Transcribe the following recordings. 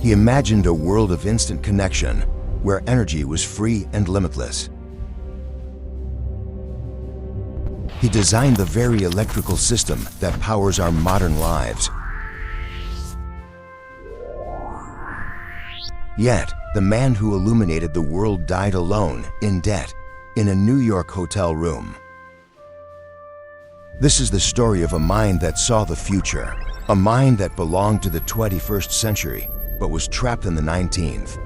He imagined a world of instant connection, where energy was free and limitless. He designed the very electrical system that powers our modern lives. Yet, the man who illuminated the world died alone, in debt, in a New York hotel room. This is the story of a mind that saw the future, a mind that belonged to the 21st century, but was trapped in the 19th.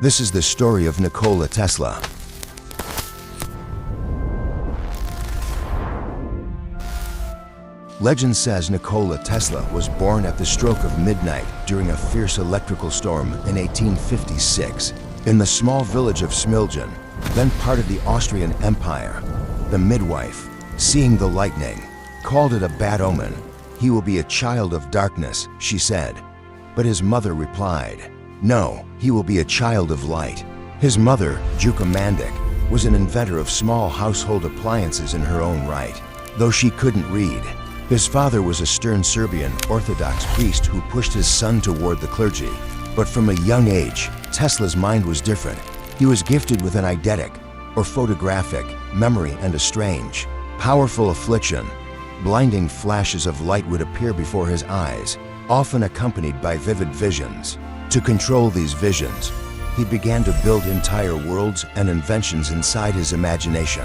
This is the story of Nikola Tesla. Legend says Nikola Tesla was born at the stroke of midnight during a fierce electrical storm in 1856 in the small village of Smiljan, then part of the Austrian Empire. The midwife, seeing the lightning, called it a bad omen. "He will be a child of darkness," she said. But his mother replied, "No, he will be a child of light." His mother, Juka Mandic, was an inventor of small household appliances in her own right, though she couldn't read. His father was a stern Serbian Orthodox priest who pushed his son toward the clergy. But from a young age, Tesla's mind was different. He was gifted with an eidetic, or photographic, memory, and a strange, powerful affliction. Blinding flashes of light would appear before his eyes, often accompanied by vivid visions. To control these visions, he began to build entire worlds and inventions inside his imagination.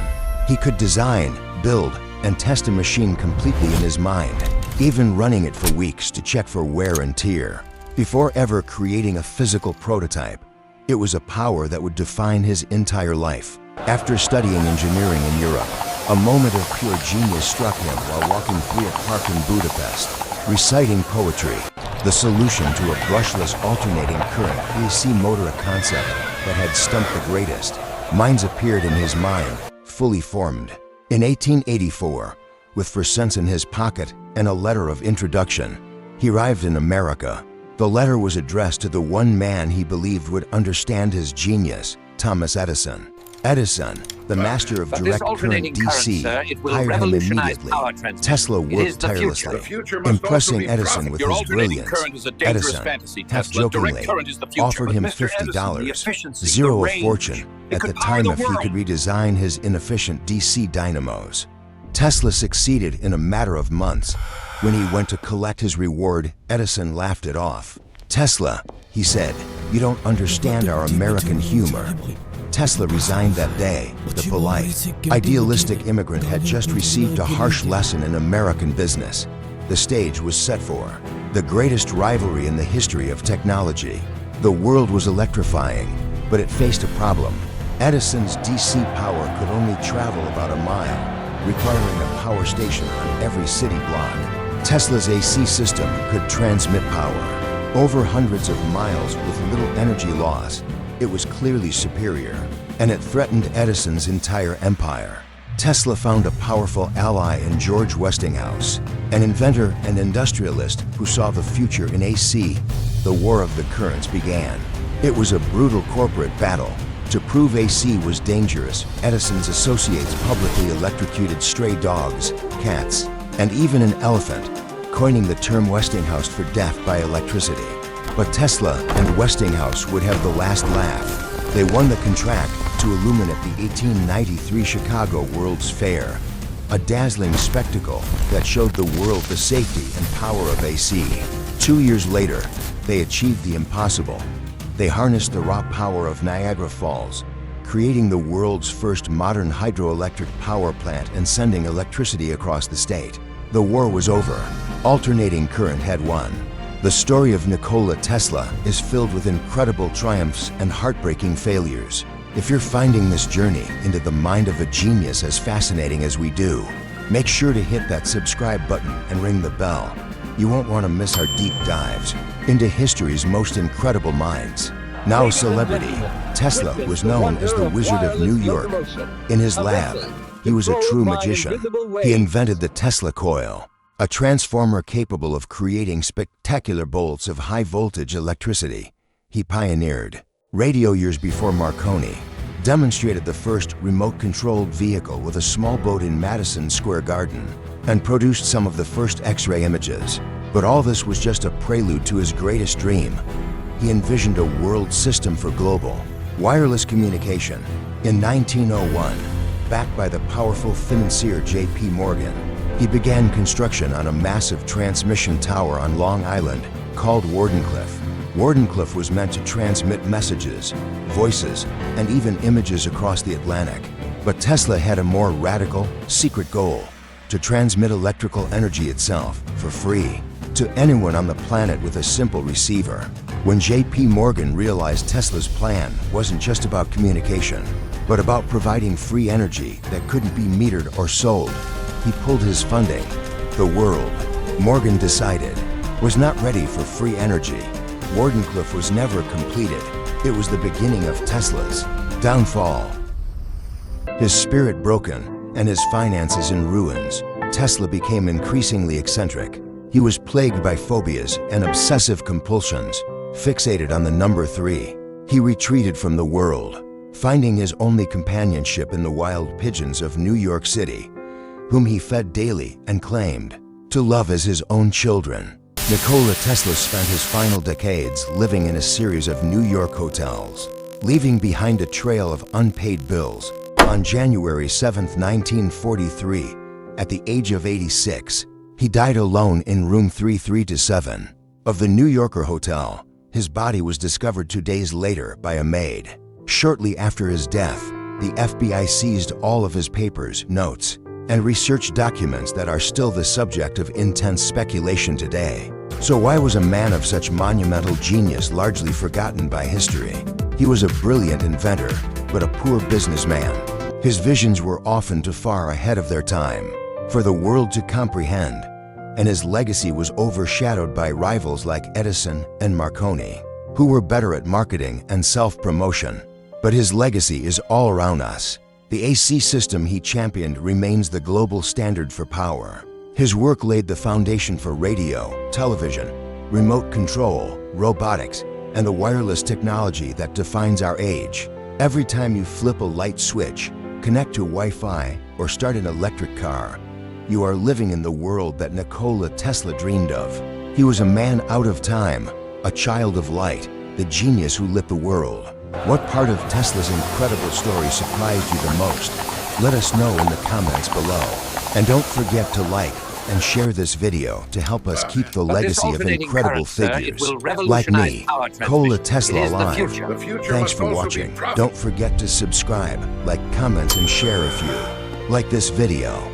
He could design, build, and test a machine completely in his mind, even running it for weeks to check for wear and tear. Before ever creating a physical prototype, it was a power that would define his entire life. After studying engineering in Europe, a moment of pure genius struck him while walking through a park in Budapest, reciting poetry. The solution to a brushless alternating current AC motor, a concept that had stumped the greatest minds, appeared in his mind, fully formed. In 1884, with 4 cents in his pocket and a letter of introduction, he arrived in America. The letter was addressed to the one man he believed would understand his genius, Thomas Edison. Edison, the master of direct current DC, hired him immediately. Tesla worked tirelessly, impressing Edison with his brilliance. Edison, half-jokingly, offered him $50, zero a fortune at the time, if he could redesign his inefficient DC dynamos. Tesla succeeded in a matter of months. When he went to collect his reward, Edison laughed it off. "Tesla," he said, "you don't understand our American humor." Tesla resigned that day. The polite, idealistic immigrant had just received a harsh lesson in American business. The stage was set for the greatest rivalry in the history of technology. The world was electrifying, but it faced a problem. Edison's DC power could only travel about a mile, requiring a power station on every city block. Tesla's AC system could transmit power over hundreds of miles with little energy loss. It was clearly superior, and it threatened Edison's entire empire. Tesla found a powerful ally in George Westinghouse, an inventor and industrialist who saw the future in AC. The War of the Currents began. It was a brutal corporate battle. To prove AC was dangerous, Edison's associates publicly electrocuted stray dogs, cats, and even an elephant, coining the term Westinghouse for death by electricity. But Tesla and Westinghouse would have the last laugh. They won the contract to illuminate the 1893 Chicago World's Fair, a dazzling spectacle that showed the world the safety and power of AC. 2 years later, they achieved the impossible. They harnessed the raw power of Niagara Falls, creating the world's first modern hydroelectric power plant and sending electricity across the state. The war was over. Alternating current had won. The story of Nikola Tesla is filled with incredible triumphs and heartbreaking failures. If you're finding this journey into the mind of a genius as fascinating as we do, make sure to hit that subscribe button and ring the bell. You won't want to miss our deep dives into history's most incredible minds. Now a celebrity, Tesla was known as the Wizard of New York. In his lab, he was a true magician. He invented the Tesla Coil, a transformer capable of creating spectacular bolts of high-voltage electricity. He pioneered radio years before Marconi, demonstrated the first remote-controlled vehicle with a small boat in Madison Square Garden, and produced some of the first X-ray images. But all this was just a prelude to his greatest dream: he envisioned a world system for global, wireless communication. In 1901, backed by the powerful financier J.P. Morgan, he began construction on a massive transmission tower on Long Island called Wardenclyffe. Wardenclyffe was meant to transmit messages, voices, and even images across the Atlantic. But Tesla had a more radical, secret goal: to transmit electrical energy itself for free to anyone on the planet with a simple receiver. When J.P. Morgan realized Tesla's plan wasn't just about communication, but about providing free energy that couldn't be metered or sold, he pulled his funding. The world, Morgan decided, was not ready for free energy. Wardenclyffe was never completed. It was the beginning of Tesla's downfall. His spirit broken and his finances in ruins, Tesla became increasingly eccentric. He was plagued by phobias and obsessive compulsions, fixated on the number 3. He retreated from the world, finding his only companionship in the wild pigeons of New York City, whom he fed daily and claimed to love as his own children. Nikola Tesla spent his final decades living in a series of New York hotels, leaving behind a trail of unpaid bills. On January 7, 1943, at the age of 86, he died alone in room 337 of the New Yorker hotel. His body was discovered 2 days later by a maid. Shortly after his death, the FBI seized all of his papers, notes, and research documents that are still the subject of intense speculation today. So why was a man of such monumental genius largely forgotten by history? He was a brilliant inventor, but a poor businessman. His visions were often too far ahead of their time for the world to comprehend, and his legacy was overshadowed by rivals like Edison and Marconi, who were better at marketing and self-promotion. But his legacy is all around us. The AC system he championed remains the global standard for power. His work laid the foundation for radio, television, remote control, robotics, and the wireless technology that defines our age. Every time you flip a light switch, connect to Wi-Fi, or start an electric car, you are living in the world that Nikola Tesla dreamed of. He was a man out of time, a child of light, the genius who lit the world. What part of Tesla's incredible story surprised you the most? Let us know in the comments below. And don't forget to like and share this video to help us keep the legacy of incredible figures like me, Nikola Tesla, alive. Thanks for watching. Don't forget to subscribe, like, comment, and share if you like this video.